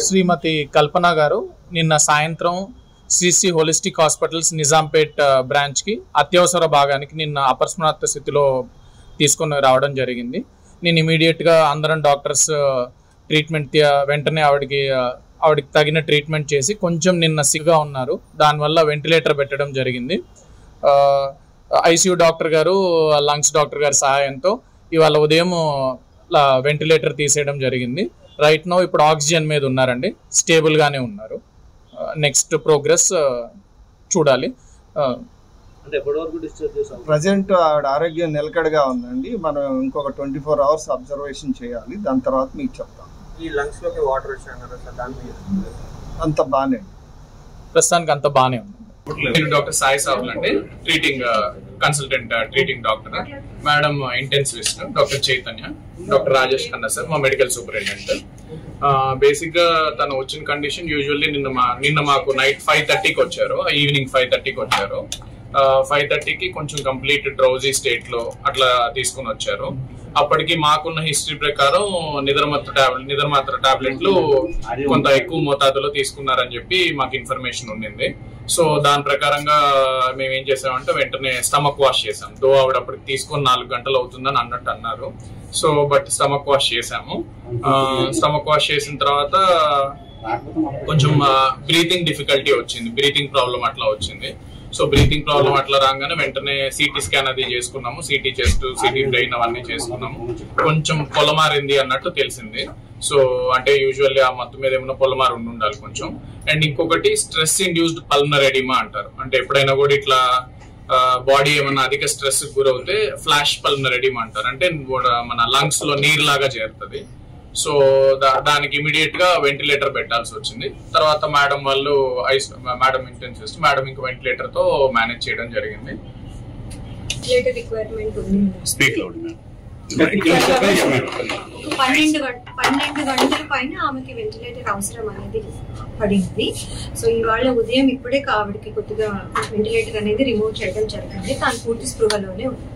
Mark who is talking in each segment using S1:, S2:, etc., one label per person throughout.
S1: శ్రీమతి కల్పన గారు నిన్న సాయంత్రం సిసి హోలిస్టిక్ హాస్పిటల్స్ నిజాంపేట్ బ్రాంచ్కి అత్యవసర భాగానికి నిన్న అపస్మారత స్థితిలో తీసుకొని రావడం జరిగింది. నేను ఇమీడియట్గా అందరం డాక్టర్స్ ట్రీట్మెంట్ వెంటనే ఆవిడకి తగిన ట్రీట్మెంట్ చేసి కొంచెం నిన్న సిగ్గా ఉన్నారు. దానివల్ల వెంటిలేటర్ పెట్టడం జరిగింది. ఐసీయూ డాక్టర్ గారు లంగ్స్ డాక్టర్ గారి సహాయంతో ఇవాళ ఉదయం వెంటిలేటర్ తీసేయడం జరిగింది. రైట్ నో ఇప్పుడు ఆక్సిజన్ మీద ఉన్నారండి, స్టేబుల్గానే ఉన్నారు. నెక్స్ట్ ప్రోగ్రెస్ చూడాలి.
S2: ప్రజెంట్ ఆవిడ ఆరోగ్యం నిలకడగా ఉందండి. మనం ఇంకొక 24 hours అబ్జర్వేషన్ చేయాలి. దాని తర్వాత మీకు చెప్తాం.
S3: ఈ లంగ్స్ లోకి వాటర్ వచ్చాయన్నారు సార్, దాని
S2: అంత బాగానే
S1: ప్రస్తుతానికి అంత బాగానే ఉంది. నేను డాక్టర్ సాయి సావుల్ అండి, consultant treating doctor. Madam intensivist doctor Chaitanya, doctor Rajesh Khanna sir మా మెడికల్ సూపరింటెండెంట్. బేసిక్ గా తను వచ్చిన కండిషన్ యూజువల్లీ నిన్న మాకు నైట్ 5:30కి వచ్చారు, ఈవినింగ్ 5:30కి వచ్చారు. 5:30కి కొంచెం కంప్లీట్ డ్రౌజీ స్టేట్ లో అట్లా తీసుకుని వచ్చారు. అప్పటికి మాకున్న హిస్టరీ ప్రకారం నిద్రమాత్ర టాబ్లెట్లు కొంత ఎక్కువ మోతాదులో తీసుకున్నారని చెప్పి మాకు ఇన్ఫర్మేషన్ ఉండింది. సో దాని ప్రకారంగా మేము ఏం చేసామంటే వెంటనే స్టమక్ వాష్ చేసాం. దో ఆవిడ అప్పటికి తీసుకొని 4 గంటలు అవుతుందని అన్నట్టు అన్నారు. సో బట్ స్టమక్ వాష్ చేసాము. స్టమక్ వాష్ చేసిన తర్వాత కొంచెం బ్రీతింగ్ డిఫికల్టీ వచ్చింది, బ్రీతింగ్ ప్రాబ్లం అట్లా వచ్చింది. సో బ్రీతింగ్ ప్రాబ్లం అట్లా రాగానే వెంటనే సిటీ స్కాన్ అది చేసుకున్నాము, సిటీ చెస్ట్, సిటీ బ్రెయిన్ అవన్నీ చేసుకున్నాము. కొంచెం పొలమారింది అన్నట్టు తెలిసింది. సో అంటే యూజువల్లీ ఆ మత్తు మీద ఏమైనా పొలమారు ఉండాలి కొంచెం. అండ్ ఇంకొకటి స్ట్రెస్ ఇండ్యూస్డ్ పల్మనరీ ఎడిమా అంటారు. అంటే ఎప్పుడైనా కూడా ఇట్లా బాడీ ఏమైనా అధిక స్ట్రెస్ గురవుతే ఫ్లాష్ పల్మనరీ ఎడిమా అంటారు. అంటే మన లంగ్స్ లో నీరులాగా చేరుతుంది. సో దానికి ఇమీడియట్ గా వెంటిలేటర్ పెట్టాల్సి వచ్చింది. తర్వాత మేడం ఇంటెన్సివిస్ట్ మేడం ఇంకా వెంటిలేటర్ తో మేనేజ్ చేయడం జరిగింది.
S4: 12 గంటల పైన ఆమెకి వెంటిలేటర్ అవసరం అనేది పడింది. సో ఇవాళ ఉదయం ఇప్పుడే ఆవిడకి కొద్దిగా వెంటిలేటర్ అనేది రిమూవ్ చేయడం జరిగింది. తాను పూర్తి స్పృహలోనే ఉంది.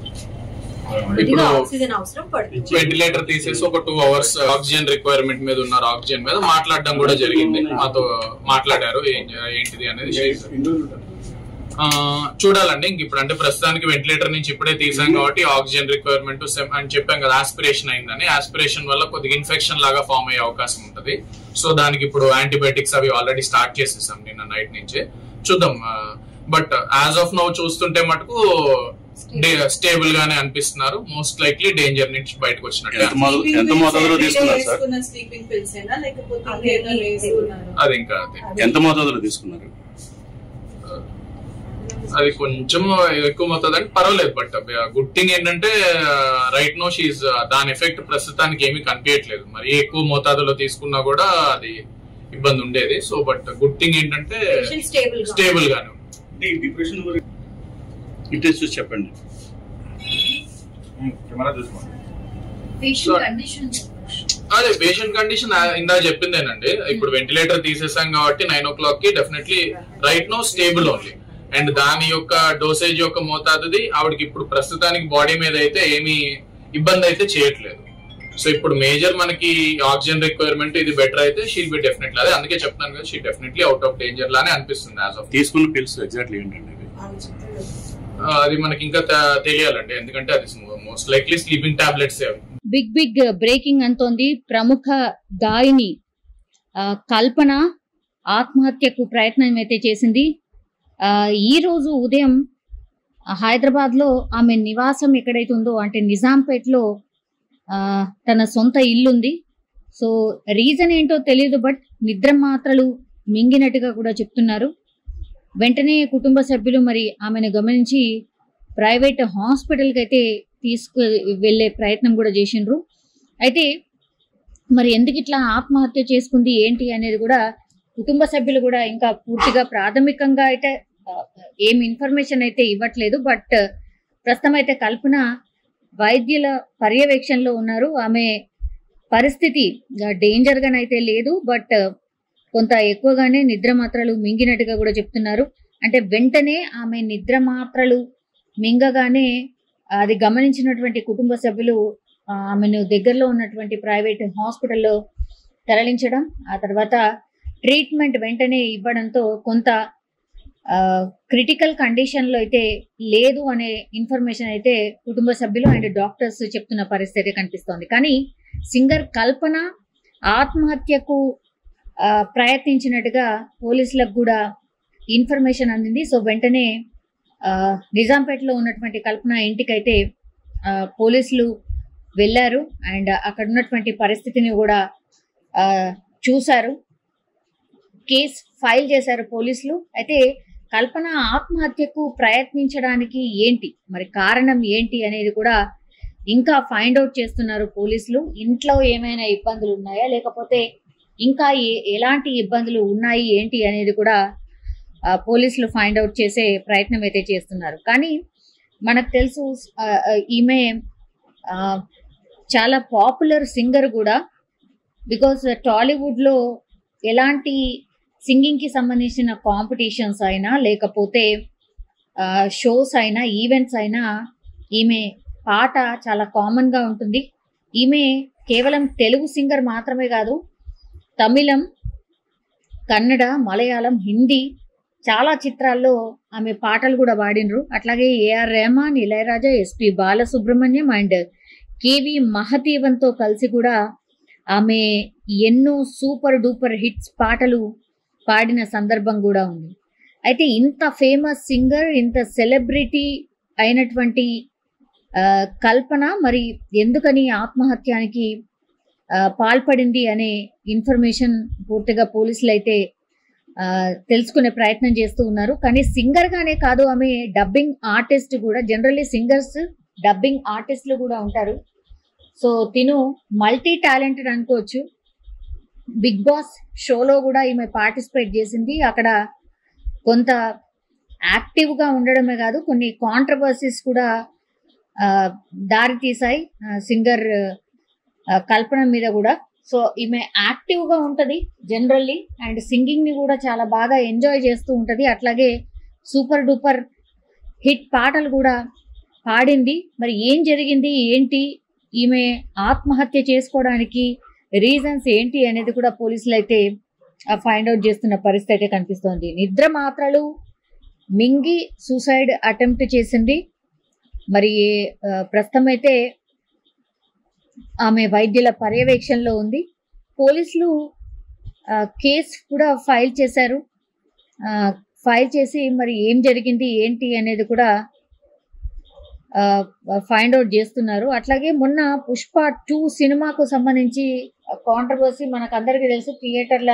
S4: ఆక్సిజన్ అవసరం పడుతుంది.
S1: వెంటిలేటర్ తీసేసి ఒక 2 hours ఆక్సిజన్ రిక్వైర్మెంట్ మీద ఉన్నారు. ఆక్సిజన్ మీద మాట్లాడడం కూడా జరిగింది, మాతో మాట్లాడారు ఏంటిది అనేది. చూడాలండి ఇంక ఇప్పుడు. అంటే ప్రస్తుతానికి వెంటిలేటర్ నుంచి ఇప్పుడే తీసాం కాబట్టి ఆక్సిజన్ రిక్వైర్మెంట్ అని చెప్పాం కదా, ఆస్పిరేషన్ అయిందని. ఆస్పిరేషన్ వల్ల కొద్దిగా ఇన్ఫెక్షన్ లాగా ఫామ్ అయ్యే అవకాశం ఉంటది. సో దానికి ఇప్పుడు యాంటీబయాటిక్స్ అవి ఆల్రెడీ స్టార్ట్ చేసేసాం నిన్న నైట్ నుంచే. చూద్దాం. బట్ యాజ్ ఆఫ్ నౌ చూస్తుంటే మటుకు స్టేబుల్ గానే అనిపిస్తున్నారు. మోస్ట్ లైక్లీ డేంజర్ నుంచి బయటకు వచ్చినట్టు. అది ఇంకా
S5: ఎంత మోతాదులో తీసుకున్నారు?
S1: అది కొంచెం ఎక్కువ మోతాదు అంటే పర్వాలేదు. బట్ గుడ్ థింగ్ ఏంటంటే రైట్ నో షీఈ్ దాని ఎఫెక్ట్ ప్రస్తుతానికి ఏమీ కనిపించట్లేదు. మరి ఎక్కువ మోతాదులో తీసుకున్నా కూడా అది ఇబ్బంది ఉండేది. సో బట్ గుడ్ థింగ్ ఏంటంటే స్టేబుల్ గానే ఉంది.
S5: చెప్పండి.
S1: అదే పేషెంట్ కండిషన్ ఇందా చెప్పిందేనండి. ఇప్పుడు వెంటిలేటర్ తీసేసాం కాబట్టి 9 o'clockకి definitely right no stable only. And దాని యొక్క డోసేజ్ యొక్క మోతాదుది ఆవిడకి ఇప్పుడు ప్రస్తుతానికి బాడీ మీద అయితే ఏమి ఇబ్బంది అయితే చేయట్లేదు. సో ఇప్పుడు మేజర్ మనకి ఆక్సిజన్ రిక్వైర్మెంట్ ఇది బెటర్ అయితే షీల్ బి డెఫినెట్లీ. అదే అందుకే చెప్తున్నాను కదా, she definitely out of danger లానే అనిపిస్తుంది యాజ్ ఆఫ్.
S5: తీసుకున్న పిల్స్ ఎగ్జాక్ట్లీ ఏంటండి?
S1: అది మనకి ఇంకా తెలియాలండి, ఎందుకంటే అది most likely sleeping tablets.
S6: Big breaking అంతోంది. ప్రముఖ గాయని కల్పన ఆత్మహత్యకు ప్రయత్నం అయితే చేసింది. ఈ రోజు ఉదయం హైదరాబాద్ లో ఆమె నివాసం ఎక్కడైతే ఉందో అంటే నిజాంపేట్లో తన సొంత ఇల్లుంది. సో రీజన్ ఏంటో తెలియదు, బట్ నిద్ర మాత్రలు మింగినట్టుగా కూడా చెప్తున్నారు. వెంటనే కుటుంబ సభ్యులు మరి ఆమెను గమనించి ప్రైవేట్ హాస్పిటల్కి అయితే తీసుకు వెళ్ళే ప్రయత్నం కూడా చేసిండ్రు. అయితే మరి ఎందుకు ఇట్లా ఆత్మహత్య చేసుకుంది ఏంటి అనేది కూడా కుటుంబ సభ్యులు కూడా ఇంకా పూర్తిగా ప్రాథమికంగా అయితే ఏం ఇన్ఫర్మేషన్ అయితే ఇవ్వట్లేదు. బట్ ప్రస్తుతం అయితే కల్పన వైద్యుల పర్యవేక్షణలో ఉన్నారు. ఆమె పరిస్థితి డేంజర్ గానైతే లేదు, బట్ కొంత ఎక్కువగానే నిద్ర మాత్రలు మింగినట్టుగా కూడా చెప్తున్నారు. అంటే వెంటనే ఆమె నిద్ర మాత్రలు మింగగానే అది గమనించినటువంటి కుటుంబ సభ్యులు ఆమెను దగ్గరలో ఉన్నటువంటి ప్రైవేట్ హాస్పిటల్లో తరలించడం, ఆ తర్వాత ట్రీట్మెంట్ వెంటనే ఇవ్వడంతో కొంత క్రిటికల్ కండిషన్లో అయితే లేదు అనే ఇన్ఫర్మేషన్ అయితే కుటుంబ సభ్యులు అండ్ డాక్టర్స్ చెప్తున్న పరిస్థితి కనిపిస్తోంది. కానీ సింగర్ కల్పన ఆత్మహత్యకు ప్రయత్నించినట్టుగా పోలీసులకు కూడా ఇన్ఫర్మేషన్ అందింది. సో వెంటనే నిజాంపేటలో ఉన్నటువంటి కల్పన ఇంటికైతే పోలీసులు వెళ్ళారు అండ్ అక్కడ ఉన్నటువంటి పరిస్థితిని కూడా చూశారు. కేసు ఫైల్ చేశారు పోలీసులు. అయితే కల్పన ఆత్మహత్యకు ప్రయత్నించడానికి ఏంటి, మరి కారణం ఏంటి అనేది కూడా ఇంకా ఫైండ్ అవుట్ చేస్తున్నారు పోలీసులు. ఇంట్లో ఏమైనా ఇబ్బందులు ఉన్నాయా, లేకపోతే ఇంకా ఎలాంటి ఇబ్బందులు ఉన్నాయి ఏంటి అనేది కూడా పోలీసులు ఫైండ్ అవుట్ చేసే ప్రయత్నం అయితే చేస్తున్నారు. కానీ మనకు తెలుసు ఈమె చాలా పాపులర్ సింగర్ కూడా. బికాస్ టాలీవుడ్లో ఎలాంటి సింగింగ్కి సంబంధించిన కాంపిటీషన్స్ అయినా లేకపోతే షోస్ అయినా ఈవెంట్స్ అయినా ఈమె పాట చాలా కామన్గా ఉంటుంది. ఈమె కేవలం తెలుగు సింగర్ మాత్రమే కాదు, తమిళం, కన్నడ, మలయాళం, హిందీ చాలా చిత్రాల్లో ఆమె పాటలు కూడా పాడినరు. అట్లాగే A R Rahman, Ilaiyaraaja, S P Balasubrahmanyam and K V మహదేవన్తో కలిసి కూడా ఆమె ఎన్నో సూపర్ డూపర్ హిట్స్ పాటలు పాడిన సందర్భం కూడా ఉంది. అయితే ఇంత ఫేమస్ సింగర్, ఇంత సెలబ్రిటీ అయినటువంటి కల్పన మరి ఎందుకని ఆత్మహత్యానికి పాల్పడింది అనే ఇన్ఫర్మేషన్ పూర్తిగా పోలీసులు అయితే తెలుసుకునే ప్రయత్నం చేస్తూ ఉన్నారు. కానీ సింగర్ గానే కాదు, ఆమె డబ్బింగ్ ఆర్టిస్ట్ కూడా. జనరల్లీ సింగర్స్ డబ్బింగ్ ఆర్టిస్టులు కూడా ఉంటారు. సో తిను మల్టీ టాలెంటెడ్ అనుకోవచ్చు. బిగ్ బాస్ షోలో కూడా ఈమె పార్టిసిపేట్ చేసింది. అక్కడ కొంత యాక్టివ్గా ఉండడమే కాదు, కొన్ని కాంట్రవర్సీస్ కూడా దారి తీసాయి సింగర్ కల్పన మీద కూడా. సో ఈమె యాక్టివ్గా ఉంటుంది జనరల్లీ అండ్ సింగింగ్ని కూడా చాలా బాగా ఎంజాయ్ చేస్తూ ఉంటుంది. అట్లాగే సూపర్ డూపర్ హిట్ పాటలు కూడా పాడింది. మరి ఏం జరిగింది ఏంటి, ఈమె ఆత్మహత్య చేసుకోవడానికి రీజన్స్ ఏంటి అనేది కూడా పోలీసులు అయితే ఫైండ్ అవుట్ చేస్తున్న పరిస్థితి అయితే కనిపిస్తోంది. నిద్ర మాత్రలు మింగి సూసైడ్ అటెంప్ట్ చేసింది. మరి ప్రస్తుతం అయితే ఆమె వైద్యుల పర్యవేక్షణలో ఉంది. పోలీసులు కేసు కూడా ఫైల్ చేశారు. ఫైల్ చేసి మరి ఏం జరిగింది ఏంటి అనేది కూడా ఫైండ్ అవుట్ చేస్తున్నారు. అట్లాగే మొన్న పుష్ప 2 సినిమాకు సంబంధించి కాంట్రవర్సీ మనకు అందరికీ తెలుసు. థియేటర్ల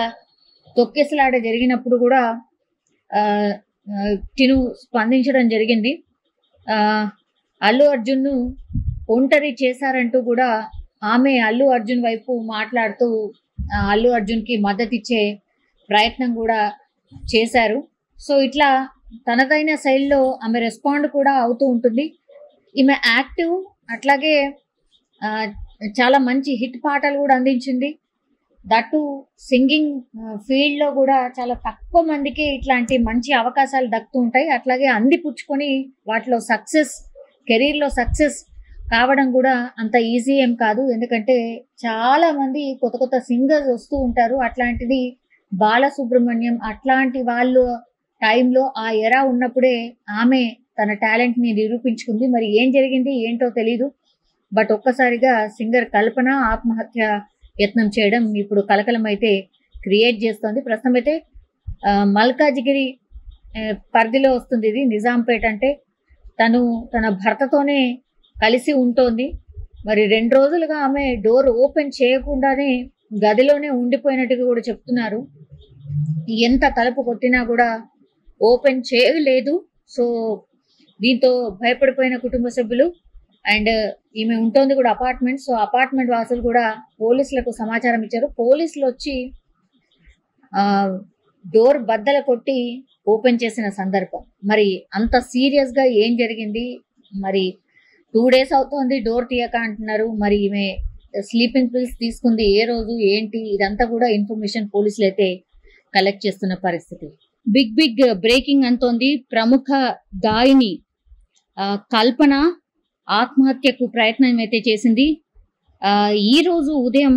S6: తొక్కేసలాట జరిగినప్పుడు కూడా తిను స్పందించడం జరిగింది. అల్లు అర్జున్ను ఒంటరి చేశారంటూ కూడా ఆమె అల్లు అర్జున్ వైపు మాట్లాడుతూ అల్లు అర్జున్కి మద్దతు ఇచ్చే ప్రయత్నం కూడా చేశారు. సో ఇట్లా తనదైన శైలిలో ఆమె రెస్పాండ్ కూడా అవుతూ ఉంటుంది. ఈమె యాక్టివ్, అట్లాగే చాలా మంచి హిట్ పాటలు కూడా అందించింది. దట్టు సింగింగ్ ఫీల్డ్లో కూడా చాలా తక్కువ మందికి ఇట్లాంటి మంచి అవకాశాలు దక్కుతూ ఉంటాయి. అట్లాగే అందిపుచ్చుకొని వాటిలో సక్సెస్, కెరీర్లో సక్సెస్ కావడం కూడా అంత ఈజీ ఏం కాదు. ఎందుకంటే చాలా మంది కొత్త కొత్త సింగర్స్ వస్తూ ఉంటారు. అట్లాంటిది బాలసుబ్రహ్మణ్యం అట్లాంటి వాళ్ళు టైంలో ఆ ఎరా ఉన్నప్పుడే ఆమె తన టాలెంట్ని నిరూపించుకుంది. మరి ఏం జరిగింది ఏంటో తెలీదు. బట్ ఒక్కసారిగా సింగర్ కల్పన ఆత్మహత్య యత్నం చేయడం ఇప్పుడు కలకలం అయితే క్రియేట్ చేస్తోంది. ప్రస్తుతం అయితే మల్కాజిగిరి పరిధిలో వస్తుంది ఇది. నిజాంపేట అంటే తను తన భర్తతోనే కలిసి ఉంటోంది. మరి 2 రోజులుగా ఆమె డోర్ ఓపెన్ చేయకుండానే గదిలోనే ఉండిపోయినట్టుగా కూడా చెప్తున్నారు. ఎంత తలుపు కొట్టినా కూడా ఓపెన్ చేయలేదు. సో దీంతో భయపడిపోయిన కుటుంబ సభ్యులు అండ్ ఈమె ఉంటుంది కూడా అపార్ట్మెంట్. సో అపార్ట్మెంట్ వాసులు కూడా పోలీసులకు సమాచారం ఇచ్చారు. పోలీసులు వచ్చి డోర్ బద్దలు కొట్టి ఓపెన్ చేసిన సందర్భం. మరి అంత సీరియస్గా ఏం జరిగింది, మరి 2 days అవుతోంది డోర్ తీయక అంటున్నారు. మరి ఈమె స్లీపింగ్ పిల్స్ తీసుకుంది ఏ రోజు ఏంటి, ఇదంతా కూడా ఇన్ఫర్మేషన్ పోలీసులు అయితే కలెక్ట్ చేస్తున్న పరిస్థితి. బిగ్ బ్రేకింగ్ అంతోంది. ప్రముఖ గాయని కల్పన ఆత్మహత్యకు ప్రయత్నం అయితే చేసింది. ఈ రోజు ఉదయం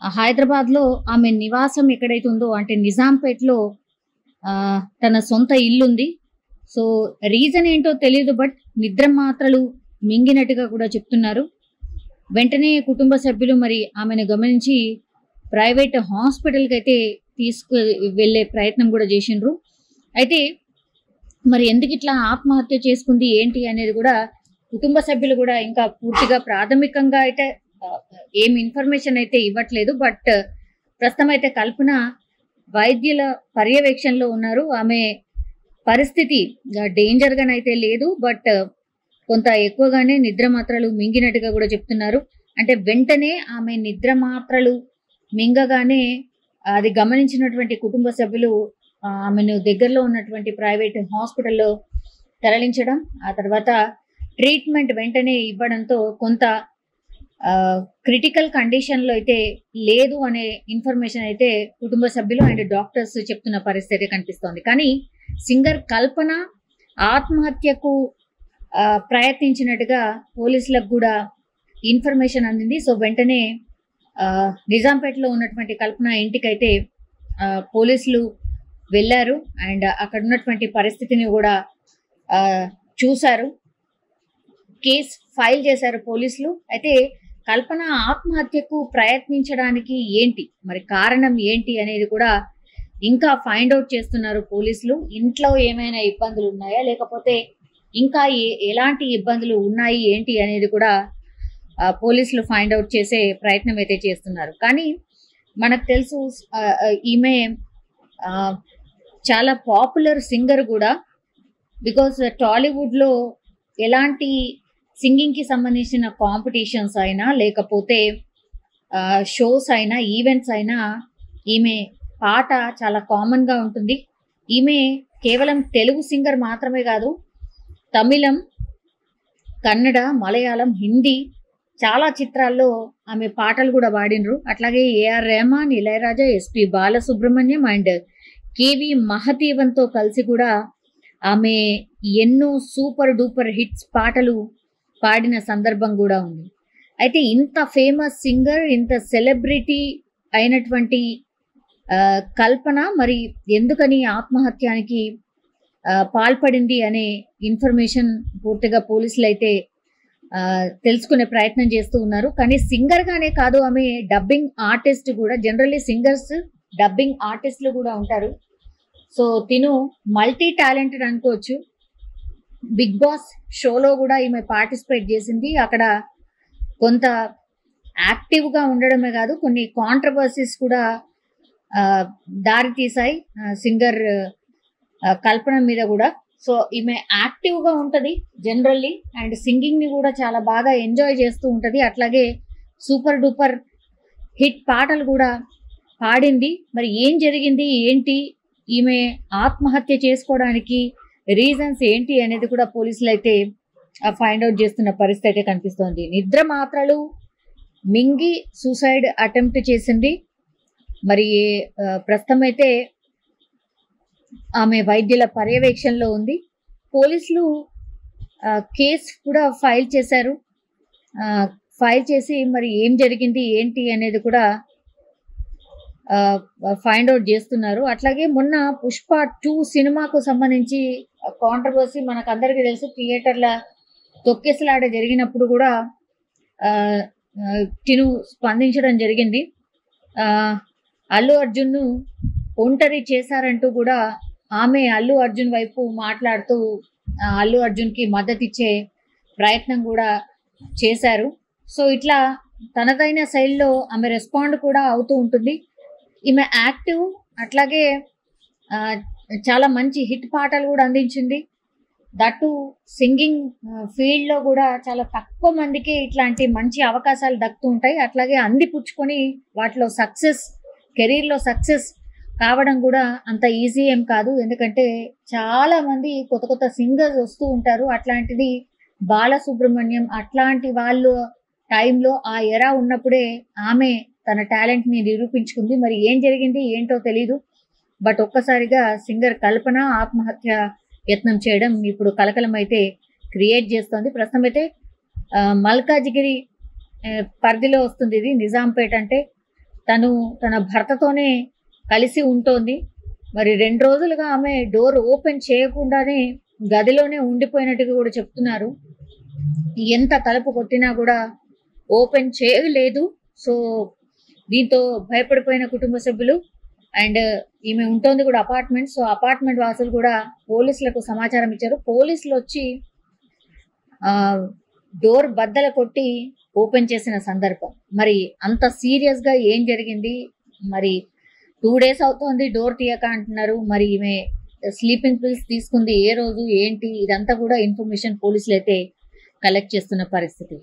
S6: హైదరాబాద్లో ఆమె నివాసం ఎక్కడైతే ఉందో అంటే నిజాంపేట్లో తన సొంత ఇల్లుంది. సో రీజన్ ఏంటో తెలియదు, బట్ నిద్ర మాత్రలు మింగినట్టుగా కూడా చెప్తున్నారు. వెంటనే కుటుంబ సభ్యులు మరి ఆమెను గమనించి ప్రైవేట్ హాస్పిటల్కి అయితే వెళ్ళే ప్రయత్నం కూడా చేసిండ్రు. అయితే మరి ఎందుకు ఇట్లా ఆత్మహత్య చేసుకుంది ఏంటి అనేది కూడా కుటుంబ సభ్యులు కూడా ఇంకా పూర్తిగా ప్రాథమికంగా అయితే ఏం ఇన్ఫర్మేషన్ అయితే ఇవ్వట్లేదు. బట్ ప్రస్తుతం అయితే కల్పన వైద్యుల పర్యవేక్షణలో ఉన్నారు. ఆమె పరిస్థితి డేంజర్గానైతే లేదు, బట్ కొంత ఎక్కువగానే నిద్ర మాత్రలు మింగినట్టుగా కూడా చెప్తున్నారు. అంటే వెంటనే ఆమె నిద్ర మాత్రలు మింగగానే అది గమనించినటువంటి కుటుంబ సభ్యులు ఆమెను దగ్గరలో ఉన్నటువంటి ప్రైవేట్ హాస్పిటల్లో తరలించడం, ఆ తర్వాత ట్రీట్మెంట్ వెంటనే ఇవ్వడంతో కొంత క్రిటికల్ కండిషన్లో అయితే లేదు అనే ఇన్ఫర్మేషన్ అయితే కుటుంబ సభ్యులు అండ్ డాక్టర్స్ చెప్తున్న పరిస్థితి కనిపిస్తోంది. కానీ సింగర్ కల్పన ఆత్మహత్యకు ప్రయత్నించినట్టుగా పోలీసులకు కూడా ఇన్ఫర్మేషన్ అందింది. సో వెంటనే నిజాంపేటలో ఉన్నటువంటి కల్పన ఇంటికైతే పోలీసులు వెళ్ళారు అండ్ అక్కడ ఉన్నటువంటి పరిస్థితిని కూడా చూశారు. కేసు ఫైల్ చేశారు పోలీసులు. అయితే కల్పన ఆత్మహత్యకు ప్రయత్నించడానికి ఏంటి మరి కారణం ఏంటి అనేది కూడా ఇంకా ఫైండ్ అవుట్ చేస్తున్నారు పోలీసులు. ఇంట్లో ఏమైనా ఇబ్బందులు ఉన్నాయా, లేకపోతే ఇంకా ఎలాంటి ఇబ్బందులు ఉన్నాయి ఏంటి అనేది కూడా పోలీసులు ఫైండ్ అవుట్ చేసే ప్రయత్నం అయితే చేస్తున్నారు. కానీ మనకు తెలుసు ఈమె చాలా పాపులర్ సింగర్ కూడా. బికాస్ టాలీవుడ్లో ఎలాంటి సింగింగ్కి సంబంధించిన కాంపిటీషన్స్ అయినా లేకపోతే షోస్ అయినా ఈవెంట్స్ అయినా ఈమె పాట చాలా కామన్గా ఉంటుంది. ఈమె కేవలం తెలుగు సింగర్ మాత్రమే కాదు, తమిళం, కన్నడ, మలయాళం, హిందీ చాలా చిత్రాల్లో ఆమె పాటలు కూడా పాడినరు. అట్లాగే A R Rahman, Ilaiyaraaja, S P Balasubrahmanyam and K V మహదేవన్తో కలిసి కూడా ఆమె ఎన్నో సూపర్ డూపర్ హిట్స్ పాటలు పాడిన సందర్భం కూడా ఉంది. అయితే ఇంత ఫేమస్ సింగర్, ఇంత సెలబ్రిటీ అయినటువంటి కల్పన మరి ఎందుకని ఆత్మహత్యానికి పాల్పడింది అనే ఇన్ఫర్మేషన్ పూర్తిగా పోలీసులు అయితే తెలుసుకునే ప్రయత్నం చేస్తూ ఉన్నారు. కానీ సింగర్ గానే కాదు, ఆమె డబ్బింగ్ ఆర్టిస్ట్ కూడా. జనరల్లీ సింగర్స్ డబ్బింగ్ ఆర్టిస్టులు కూడా ఉంటారు. సో తిను మల్టీ టాలెంటెడ్ అనుకోవచ్చు. బిగ్ బాస్ షోలో కూడా ఈమె పార్టిసిపేట్ చేసింది. అక్కడ కొంత యాక్టివ్గా ఉండడమే కాదు, కొన్ని కాంట్రవర్సీస్ కూడా దారి తీసాయి సింగర్ కల్పన మీద కూడా. సో ఈమె యాక్టివ్గా ఉంటుంది జనరల్లీ అండ్ సింగింగ్ని కూడా చాలా బాగా ఎంజాయ్ చేస్తూ ఉంటుంది. అట్లాగే సూపర్ డూపర్ హిట్ పాటలు కూడా పాడింది. మరి ఏం జరిగింది ఏంటి, ఈమె ఆత్మహత్య చేసుకోవడానికి రీజన్స్ ఏంటి అనేది కూడా పోలీసులు అయితే ఫైండ్ అవుట్ చేస్తున్న పరిస్థితి అయితే కనిపిస్తోంది. నిద్ర మాత్రలు మింగి సూసైడ్ అటెంప్ట్ చేసింది. మరి ప్రస్తుతం అయితే ఆమె వైద్యుల పర్యవేక్షణలో ఉంది. పోలీసులు కేసు కూడా ఫైల్ చేశారు. ఫైల్ చేసి మరి ఏం జరిగింది ఏంటి అనేది కూడా ఫైండ్ అవుట్ చేస్తున్నారు. అట్లాగే మొన్న పుష్ప 2 సినిమాకు సంబంధించి కాంట్రవర్సీ మనకు అందరికీ తెలుసు. థియేటర్ల తొక్కేసలాట జరిగినప్పుడు కూడా తిను స్పందించడం జరిగింది. అల్లు అర్జున్ను ఒంటరి చేశారంటూ కూడా ఆమె అల్లు అర్జున్ వైపు మాట్లాడుతూ అల్లు అర్జున్కి మద్దతు ఇచ్చే ప్రయత్నం కూడా చేశారు. సో ఇట్లా తనదైన శైలిలో ఆమె రెస్పాండ్ కూడా అవుతూ ఉంటుంది. ఈమె యాక్టివ్, అట్లాగే చాలా మంచి హిట్ పాటలు కూడా అందించింది. దట్టు సింగింగ్ ఫీల్డ్లో కూడా చాలా తక్కువ మందికి ఇట్లాంటి మంచి అవకాశాలు దక్కుతూ ఉంటాయి. అట్లాగే అందిపుచ్చుకొని వాటిలో సక్సెస్, కెరీర్లో సక్సెస్ కావడం కూడా అంత ఈజీ ఏం కాదు. ఎందుకంటే చాలా మంది కొత్త కొత్త సింగర్స్ వస్తూ ఉంటారు. అట్లాంటిది బాలసుబ్రహ్మణ్యం అట్లాంటి వాళ్ళు టైంలో ఆ ఎరా ఉన్నప్పుడే ఆమె తన టాలెంట్ని నిరూపించుకుంది. మరి ఏం జరిగింది ఏంటో తెలీదు. బట్ ఒక్కసారిగా సింగర్ కల్పన ఆత్మహత్య యత్నం చేయడం ఇప్పుడు కలకలం అయితే క్రియేట్ చేస్తోంది. ప్రస్తుతం అయితే మల్కాజిగిరి పరిధిలో వస్తుంది ఇది. నిజాంపేట అంటే తను తన భర్తతోనే కలిసి ఉంటోంది. మరి 2 రోజులుగా ఆమె డోర్ ఓపెన్ చేయకుండానే గదిలోనే ఉండిపోయినట్టుగా కూడా చెప్తున్నారు. ఎంత తలుపు కొట్టినా కూడా ఓపెన్ చేయలేదు. సో దీంతో భయపడిపోయిన కుటుంబ సభ్యులు అండ్ ఈమె ఉంటుంది కూడా అపార్ట్మెంట్. సో అపార్ట్మెంట్ వాసులు కూడా పోలీసులకు సమాచారం ఇచ్చారు. పోలీసులు వచ్చి డోర్ బద్దలు కొట్టి ఓపెన్ చేసిన సందర్భం. మరి అంత సీరియస్ గా ఏం జరిగింది? మరి 2 days అవుతోంది డోర్ తీయక అంటున్నారు. మరి ఈమె స్లీపింగ్ పిల్స్ తీసుకుంది ఏ రోజు ఏంటి, ఇదంతా కూడా ఇన్ఫర్మేషన్ పోలీసులు అయితే కలెక్ట్ చేస్తున్న పరిస్థితి.